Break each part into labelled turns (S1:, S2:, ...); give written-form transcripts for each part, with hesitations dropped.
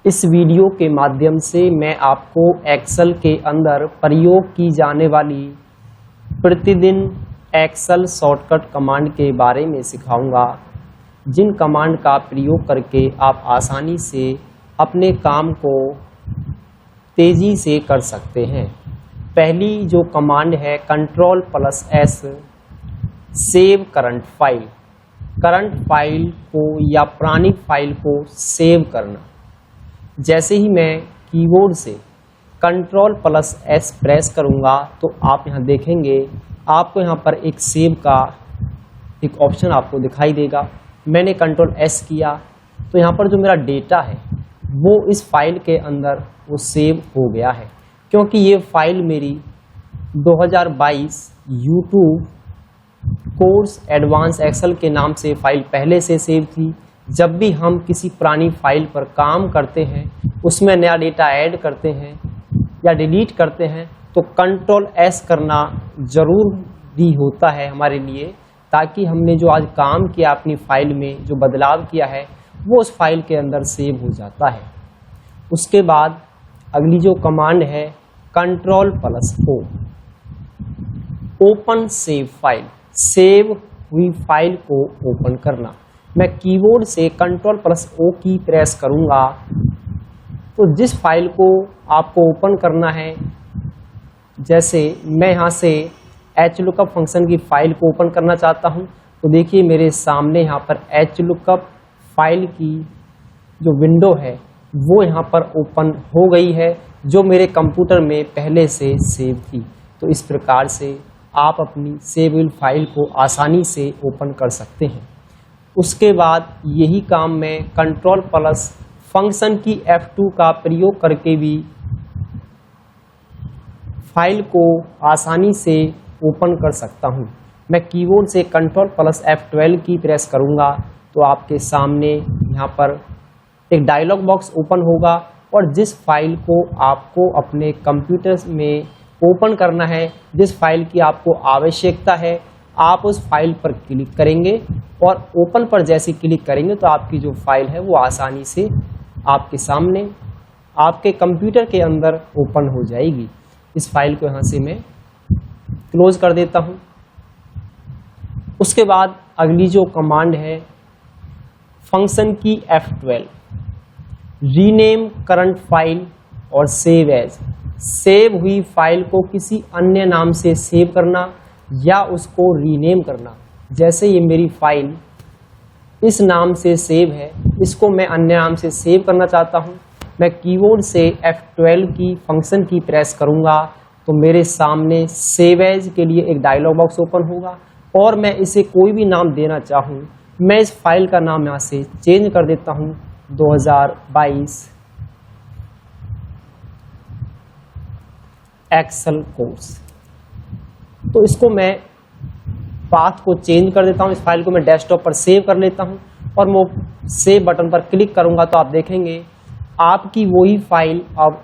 S1: इस वीडियो के माध्यम से मैं आपको एक्सेल के अंदर प्रयोग की जाने वाली प्रतिदिन एक्सेल शॉर्टकट कमांड के बारे में सिखाऊंगा, जिन कमांड का प्रयोग करके आप आसानी से अपने काम को तेज़ी से कर सकते हैं। पहली जो कमांड है Ctrl+S save current file. Current file को या पुरानी फाइल को सेव करना। जैसे ही मैं कीबोर्ड से Ctrl+S प्रेस करूंगा तो आप यहाँ देखेंगे आपको यहाँ पर एक सेव का एक ऑप्शन आपको दिखाई देगा। मैंने Ctrl+S किया तो यहाँ पर जो मेरा डेटा है वो इस फाइल के अंदर वो सेव हो गया है, क्योंकि ये फाइल मेरी 2022 यूट्यूब कोर्स एडवांस एक्सेल के नाम से फाइल पहले से सेव थी। जब भी हम किसी पुरानी फाइल पर काम करते हैं, उसमें नया डेटा ऐड करते हैं या डिलीट करते हैं, तो Ctrl+S करना ज़रूरी होता है हमारे लिए, ताकि हमने जो आज काम किया अपनी फाइल में, जो बदलाव किया है, वो उस फाइल के अंदर सेव हो जाता है। उसके बाद अगली जो कमांड है Ctrl+O open save file. Save हुई फाइल को ओपन करना। मैं कीबोर्ड से Ctrl+O की प्रेस करूंगा तो जिस फाइल को आपको ओपन करना है, जैसे मैं यहाँ से HLOOKUP फंक्शन की फाइल को ओपन करना चाहता हूँ, तो देखिए मेरे सामने यहाँ पर HLOOKUP फाइल की जो विंडो है वो यहाँ पर ओपन हो गई है, जो मेरे कंप्यूटर में पहले से सेव थी। तो इस प्रकार से आप अपनी सेव फाइल को आसानी से ओपन कर सकते हैं। उसके बाद यही काम मैं Ctrl+ फंक्शन की F2 का प्रयोग करके भी फाइल को आसानी से ओपन कर सकता हूं। मैं कीबोर्ड से Ctrl+F12 की प्रेस करूंगा तो आपके सामने यहाँ पर एक डायलॉग बॉक्स ओपन होगा, और जिस फाइल को आपको अपने कंप्यूटर में ओपन करना है, जिस फाइल की आपको आवश्यकता है, आप उस फाइल पर क्लिक करेंगे और ओपन पर जैसे क्लिक करेंगे तो आपकी जो फाइल है वो आसानी से आपके सामने आपके कंप्यूटर के अंदर ओपन हो जाएगी। इस फाइल को यहाँ से मैं क्लोज कर देता हूँ। उसके बाद अगली जो कमांड है फंक्शन की F12 रीनेम करंट फाइल और सेव एज। सेव हुई फाइल को किसी अन्य नाम से सेव करना या उसको रीनेम करना। जैसे ये मेरी फाइल इस नाम से सेव है, इसको मैं अन्य नाम से सेव करना चाहता हूँ। मैं कीबोर्ड से F12 की फंक्शन की प्रेस करूँगा तो मेरे सामने सेव एज के लिए एक डायलॉग बॉक्स ओपन होगा, और मैं इसे कोई भी नाम देना चाहूँ, मैं इस फाइल का नाम यहाँ से चेंज कर देता हूँ 2022 एक्सेल कोर्स। तो इसको मैं पाथ को चेंज कर देता हूँ। इस फाइल को मैं डेस्कटॉप पर सेव कर लेता हूँ और मैं सेव बटन पर क्लिक करूँगा तो आप देखेंगे आपकी वही फाइल अब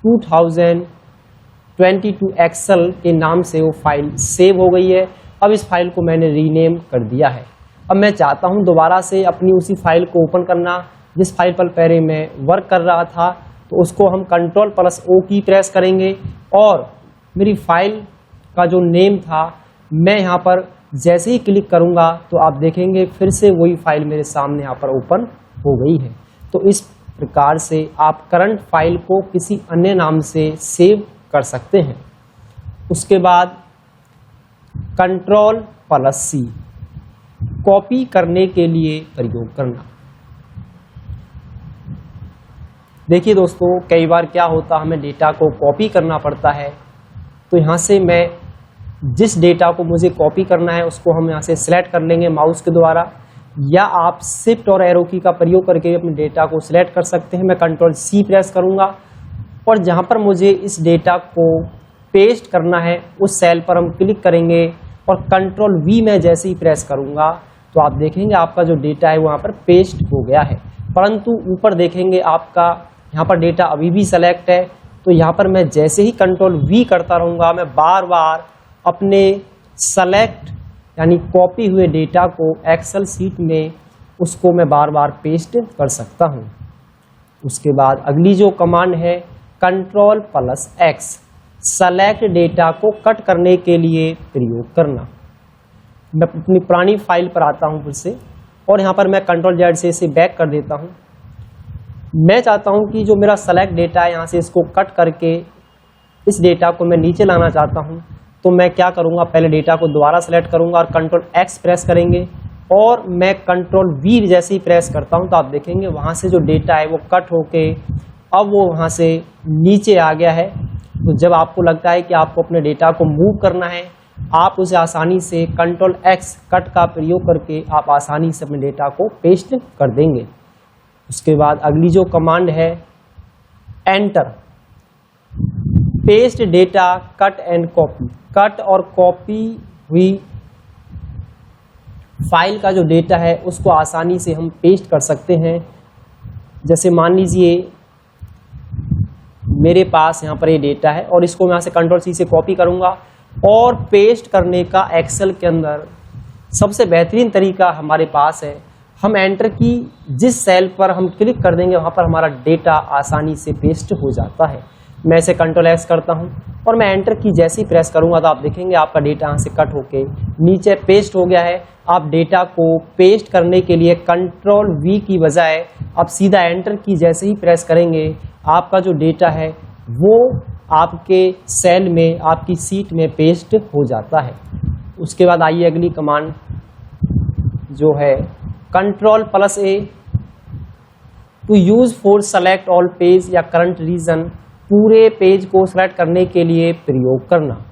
S1: 2022 एक्सेल के नाम से वो फाइल सेव हो गई है। अब इस फाइल को मैंने रीनेम कर दिया है। अब मैं चाहता हूँ दोबारा से अपनी उसी फाइल को ओपन करना जिस फाइल पर पहले मैं वर्क कर रहा था, तो उसको हम Ctrl+O की प्रेस करेंगे और मेरी फाइल का जो नेम था, मैं यहाँ पर जैसे ही क्लिक करूँगा तो आप देखेंगे फिर से वही फाइल मेरे सामने यहाँ पर ओपन हो गई है। तो इस प्रकार से आप करंट फाइल को किसी अन्य नाम से सेव कर सकते हैं। उसके बाद Ctrl+C कॉपी करने के लिए प्रयोग करना। देखिए दोस्तों, कई बार क्या होता है, हमें डेटा को कॉपी करना पड़ता है। तो यहाँ से मैं जिस डेटा को मुझे कॉपी करना है उसको हम यहाँ से सिलेक्ट कर लेंगे माउस के द्वारा, या आप शिफ्ट और एरो की का प्रयोग करके अपने डेटा को सिलेक्ट कर सकते हैं। मैं Ctrl+C प्रेस करूँगा और जहाँ पर मुझे इस डेटा को पेस्ट करना है उस सेल पर हम क्लिक करेंगे और Ctrl+V में जैसे ही प्रेस करूँगा तो आप देखेंगे आपका जो डेटा है वहाँ पर पेस्ट हो गया है। परंतु ऊपर देखेंगे आपका यहाँ पर डेटा अभी भी सेलेक्ट है, तो यहाँ पर मैं जैसे ही Ctrl+V करता रहूँगा, मैं बार बार अपने सेलेक्ट यानी कॉपी हुए डेटा को एक्सेल सीट में उसको मैं बार बार पेस्ट कर सकता हूँ। उसके बाद अगली जो कमांड है Ctrl+X, सेलेक्ट डेटा को कट करने के लिए प्रयोग करना। मैं अपनी पुरानी फाइल पर आता हूँ फिर से, और यहाँ पर मैं Ctrl+Z से इसे बैक कर देता हूँ। मैं चाहता हूँ कि जो मेरा सेलेक्ट डेटा है यहाँ से इसको कट करके इस डेटा को मैं नीचे लाना चाहता हूँ। तो मैं क्या करूँगा, पहले डेटा को दोबारा सेलेक्ट करूँगा और Ctrl+X प्रेस करेंगे, और मैं Ctrl+V जैसे ही प्रेस करता हूँ तो आप देखेंगे वहाँ से जो डेटा है वो कट होके अब वो वहाँ से नीचे आ गया है। तो जब आपको लगता है कि आपको अपने डेटा को मूव करना है, आप उसे आसानी से Ctrl+X कट का प्रयोग करके आप आसानी से अपने डेटा को पेस्ट कर देंगे। उसके बाद अगली जो कमांड है enter, paste data cut and copy. Cut और कॉपी हुई फाइल का जो डेटा है उसको आसानी से हम पेस्ट कर सकते हैं। जैसे मान लीजिए मेरे पास यहाँ पर ये डेटा है और इसको मैं यहाँ से Ctrl+C से कॉपी करूँगा, और पेस्ट करने का एक्सेल के अंदर सबसे बेहतरीन तरीका हमारे पास है, हम एंटर की जिस सेल पर हम क्लिक कर देंगे वहाँ पर हमारा डेटा आसानी से पेस्ट हो जाता है। मैं इसे Ctrl+X करता हूँ और मैं एंटर की जैसे ही प्रेस करूँगा तो आप देखेंगे आपका डेटा यहाँ से कट होके नीचे पेस्ट हो गया है। आप डेटा को पेस्ट करने के लिए Ctrl+V की बजाय आप सीधा एंटर की जैसे ही प्रेस करेंगे, आपका जो डेटा है वो आपके सेल में, आपकी सीट में पेस्ट हो जाता है। उसके बाद आइए अगली कमांड जो है Ctrl+A, to use for select all page या करंट रीजन, पूरे पेज को सेलेक्ट करने के लिए प्रयोग करना।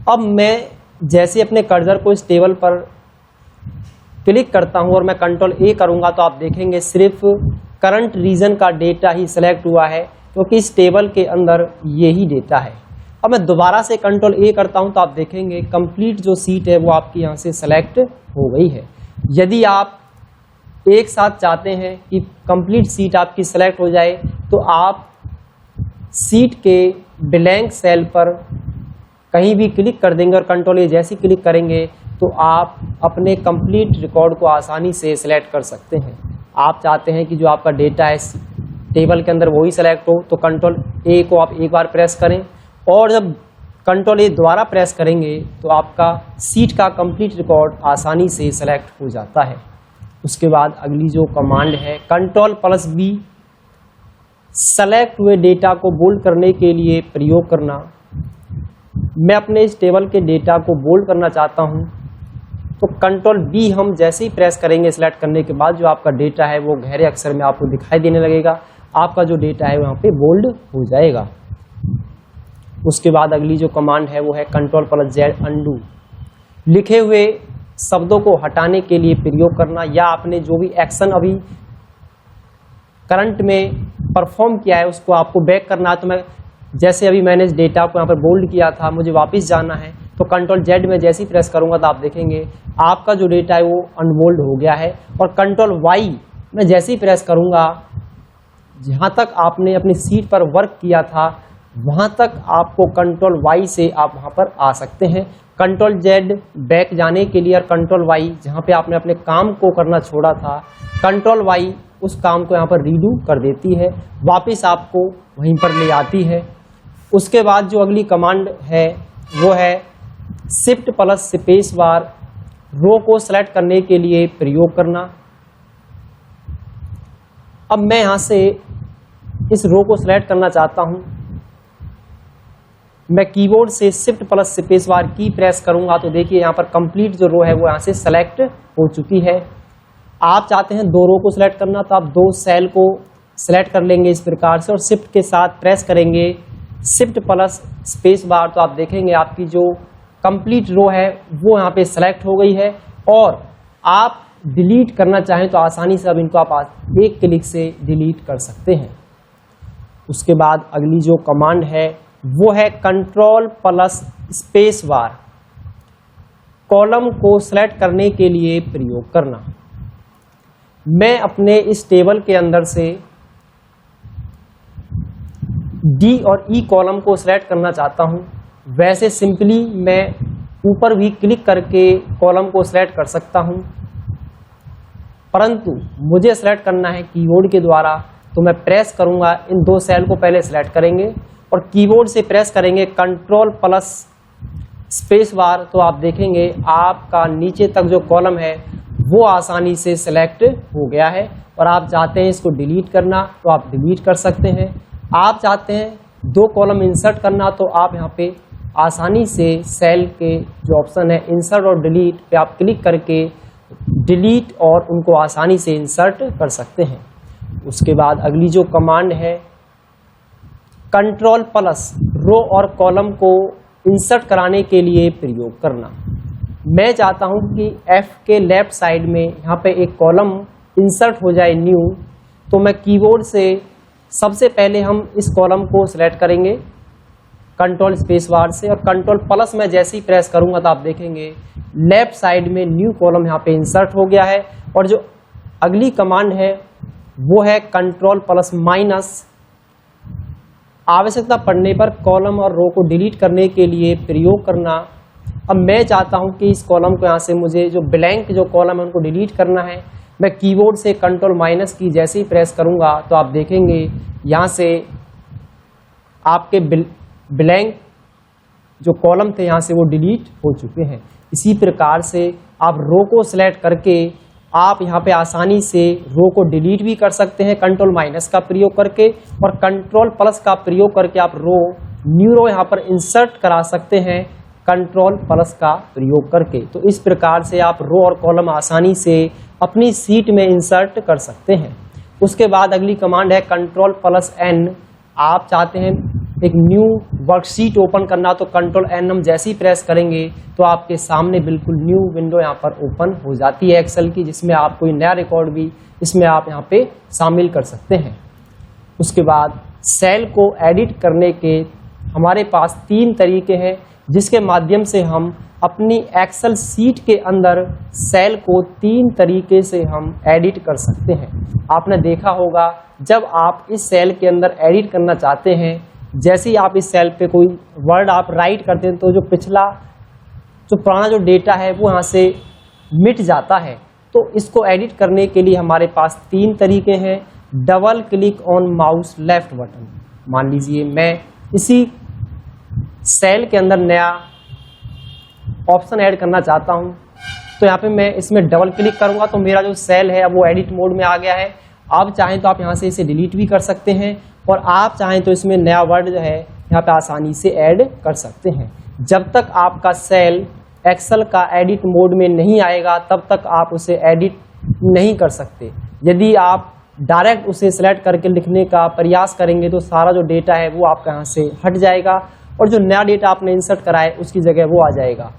S1: अब मैं जैसे अपने कर्सर को इस टेबल पर क्लिक करता हूं और मैं Ctrl+A करूंगा तो आप देखेंगे सिर्फ करंट रीजन का डेटा ही सिलेक्ट हुआ है, क्योंकि इस टेबल के अंदर यही डेटा है। अब मैं दोबारा से Ctrl+A करता हूं तो आप देखेंगे कंप्लीट जो सीट है वो आपकी यहाँ से सेलेक्ट हो गई है। यदि आप एक साथ चाहते हैं कि कंप्लीट सीट आपकी सेलेक्ट हो जाए तो आप सीट के ब्लैंक सेल पर कहीं भी क्लिक कर देंगे और Ctrl+A जैसे क्लिक करेंगे तो आप अपने कंप्लीट रिकॉर्ड को आसानी से सिलेक्ट कर सकते हैं। आप चाहते हैं कि जो आपका डेटा है टेबल के अंदर वही सेलेक्ट हो तो Ctrl+A को आप एक बार प्रेस करें, और जब Ctrl+A दोबारा प्रेस करेंगे तो आपका सीट का कंप्लीट रिकॉर्ड आसानी से सेलेक्ट हो जाता है। उसके बाद अगली जो कमांड है Ctrl+B, सेलेक्ट हुए डेटा को बोल्ड करने के लिए प्रयोग करना। मैं अपने इस टेबल के डेटा को बोल्ड करना चाहता हूं तो Ctrl+B हम जैसे ही प्रेस करेंगे सिलेक्ट करने के बाद जो आपका डेटा है वो गहरे अक्षर में आपको दिखाई देने लगेगा, आपका जो डेटा है वहाँ पे बोल्ड हो जाएगा। उसके बाद अगली जो कमांड है वो है Ctrl+Z, अंडू, लिखे हुए शब्दों को हटाने के लिए प्रयोग करना, या आपने जो भी एक्शन अभी करंट में परफॉर्म किया है उसको आपको बैक करना है। तो मैं जैसे अभी मैंने इस डेटा को यहाँ पर बोल्ड किया था, मुझे वापस जाना है तो Ctrl+Z में जैसे ही प्रेस करूंगा तो आप देखेंगे आपका जो डेटा है वो अनबोल्ड हो गया है। और Ctrl+Y मैं जैसे ही प्रेस करूंगा, जहाँ तक आपने अपनी सीट पर वर्क किया था वहाँ तक आपको Ctrl+Y से आप वहाँ पर आ सकते हैं। Ctrl+Z बैक जाने के लिए और Ctrl+Y जहाँ पे आपने अपने काम को करना छोड़ा था, Ctrl+Y उस काम को यहाँ पर रीडू कर देती है, वापस आपको वहीं पर ले आती है। उसके बाद जो अगली कमांड है वो है Shift+Space बार, रो को सेलेक्ट करने के लिए प्रयोग करना। अब मैं यहाँ से इस रो को सेलेक्ट करना चाहता हूँ, मैं कीबोर्ड से Shift+Space बार की प्रेस करूंगा तो देखिए यहाँ पर कंप्लीट जो रो है वो यहाँ से सेलेक्ट हो चुकी है। आप चाहते हैं दो रो को सिलेक्ट करना तो आप दो सेल को सिलेक्ट कर लेंगे इस प्रकार से, और शिफ्ट के साथ प्रेस करेंगे Shift+Space बार तो आप देखेंगे आपकी जो कंप्लीट रो है वो यहाँ पे सेलेक्ट हो गई है। और आप डिलीट करना चाहें तो आसानी से अब इनको आप एक क्लिक से डिलीट कर सकते हैं। उसके बाद अगली जो कमांड है वो है Ctrl+Space बार, कॉलम को सिलेक्ट करने के लिए प्रयोग करना। मैं अपने इस टेबल के अंदर से डी और ई कॉलम को सिलेक्ट करना चाहता हूं। वैसे सिंपली मैं ऊपर भी क्लिक करके कॉलम को सिलेक्ट कर सकता हूं, परंतु मुझे सेलेक्ट करना है कीबोर्ड के द्वारा, तो मैं प्रेस करूंगा, इन दो सेल को पहले सेलेक्ट करेंगे और कीबोर्ड से प्रेस करेंगे कंट्रोल प्लस स्पेस बार, तो आप देखेंगे आपका नीचे तक जो कॉलम है वो आसानी से सेलेक्ट हो गया है। और आप चाहते हैं इसको डिलीट करना तो आप डिलीट कर सकते हैं। आप चाहते हैं दो कॉलम इंसर्ट करना तो आप यहाँ पे आसानी से सेल के जो ऑप्शन है इंसर्ट और डिलीट पे आप क्लिक करके डिलीट और उनको आसानी से इंसर्ट कर सकते हैं। उसके बाद अगली जो कमांड है कंट्रोल प्लस रो और कॉलम को इंसर्ट कराने के लिए प्रयोग करना। मैं चाहता हूं कि F के लेफ्ट साइड में यहाँ पे एक कॉलम इंसर्ट हो जाए न्यू, तो मैं कीबोर्ड से सबसे पहले हम इस कॉलम को सिलेक्ट करेंगे कंट्रोल स्पेस बार से, और कंट्रोल प्लस मैं जैसे ही प्रेस करूंगा तो आप देखेंगे लेफ्ट साइड में न्यू कॉलम यहाँ पे इंसर्ट हो गया है। और जो अगली कमांड है वो है कंट्रोल प्लस माइनस, आवश्यकता पड़ने पर कॉलम और रो को डिलीट करने के लिए प्रयोग करना। अब मैं चाहता हूं कि इस कॉलम को यहाँ से मुझे जो ब्लैंक जो कॉलम है उनको डिलीट करना है। मैं कीबोर्ड से कंट्रोल माइनस की जैसे ही प्रेस करूंगा तो आप देखेंगे यहाँ से आपके ब्लैंक जो कॉलम थे यहाँ से वो डिलीट हो चुके हैं। इसी प्रकार से आप रो को सिलेक्ट करके आप यहाँ पे आसानी से रो को डिलीट भी कर सकते हैं कंट्रोल माइनस का प्रयोग करके, और कंट्रोल प्लस का प्रयोग करके आप न्यू रो यहाँ पर इंसर्ट करा सकते हैं कंट्रोल प्लस का प्रयोग करके। तो इस प्रकार से आप रो और कॉलम आसानी से अपनी सीट में इंसर्ट कर सकते हैं। उसके बाद अगली कमांड है कंट्रोल प्लस एन। आप चाहते हैं एक न्यू वर्कशीट ओपन करना तो कंट्रोल एन हम जैसे ही प्रेस करेंगे तो आपके सामने बिल्कुल न्यू विंडो यहाँ पर ओपन हो जाती है एक्सेल की, जिसमें आप कोई नया रिकॉर्ड भी इसमें आप यहाँ पे शामिल कर सकते हैं। उसके बाद सेल को एडिट करने के हमारे पास 3 तरीके हैं जिसके माध्यम से हम अपनी एक्सेल सीट के अंदर सेल को 3 तरीके से हम एडिट कर सकते हैं। आपने देखा होगा जब आप इस सेल के अंदर एडिट करना चाहते हैं, जैसे ही आप इस सेल पे कोई वर्ड आप राइट करते हैं तो जो पिछला जो पुराना जो डेटा है वो यहाँ से मिट जाता है। तो इसको एडिट करने के लिए हमारे पास 3 तरीके हैं। Double click on mouse left button, मान लीजिए मैं इसी सेल के अंदर नया ऑप्शन ऐड करना चाहता हूं, तो यहाँ पे मैं इसमें डबल क्लिक करूंगा तो मेरा जो सेल है अब वो एडिट मोड में आ गया है। आप चाहें तो आप यहाँ से इसे डिलीट भी कर सकते हैं, और आप चाहें तो इसमें नया वर्ड जो है यहाँ पे आसानी से ऐड कर सकते हैं। जब तक आपका सेल एक्सेल का एडिट मोड में नहीं आएगा तब तक आप उसे एडिट नहीं कर सकते। यदि आप डायरेक्ट उसे सेलेक्ट करके लिखने का प्रयास करेंगे तो सारा जो डेटा है वो आपका यहाँ से हट जाएगा, और जो नया डेटा आपने इंसर्ट करा है उसकी जगह वो आ जाएगा।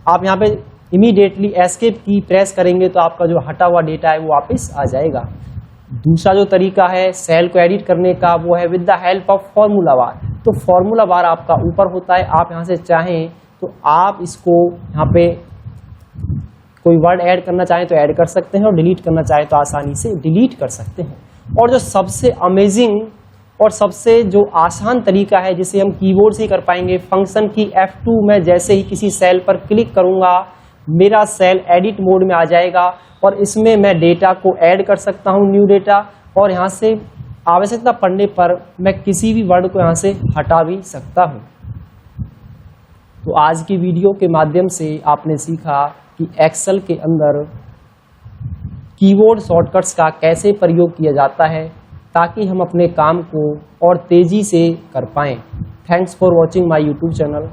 S1: आप यहाँ पे इमीडिएटली एस्केप की प्रेस करेंगे तो आपका जो हटा हुआ डेटा है वो वापस आ जाएगा। दूसरा जो तरीका है सेल को एडिट करने का वो है with the help of formula bar. तो फॉर्मूला बार आपका ऊपर होता है, आप यहाँ से चाहें तो आप इसको यहाँ पे कोई वर्ड ऐड करना चाहें तो ऐड कर सकते हैं, और डिलीट करना चाहें तो आसानी से डिलीट कर सकते हैं। और जो सबसे अमेजिंग और सबसे जो आसान तरीका है जिसे हम कीबोर्ड से ही कर पाएंगे, फंक्शन की F2 में जैसे ही किसी सेल पर क्लिक करूंगा मेरा सेल एडिट मोड में आ जाएगा, और इसमें मैं डेटा को ऐड कर सकता हूं न्यू डेटा, और यहाँ से आवश्यकता पड़ने पर मैं किसी भी वर्ड को यहाँ से हटा भी सकता हूं। तो आज की वीडियो के माध्यम से आपने सीखा कि एक्सेल के अंदर कीबोर्ड शॉर्टकट्स का कैसे प्रयोग किया जाता है ताकि हम अपने काम को और तेज़ी से कर पाएं। Thanks for watching my YouTube channel.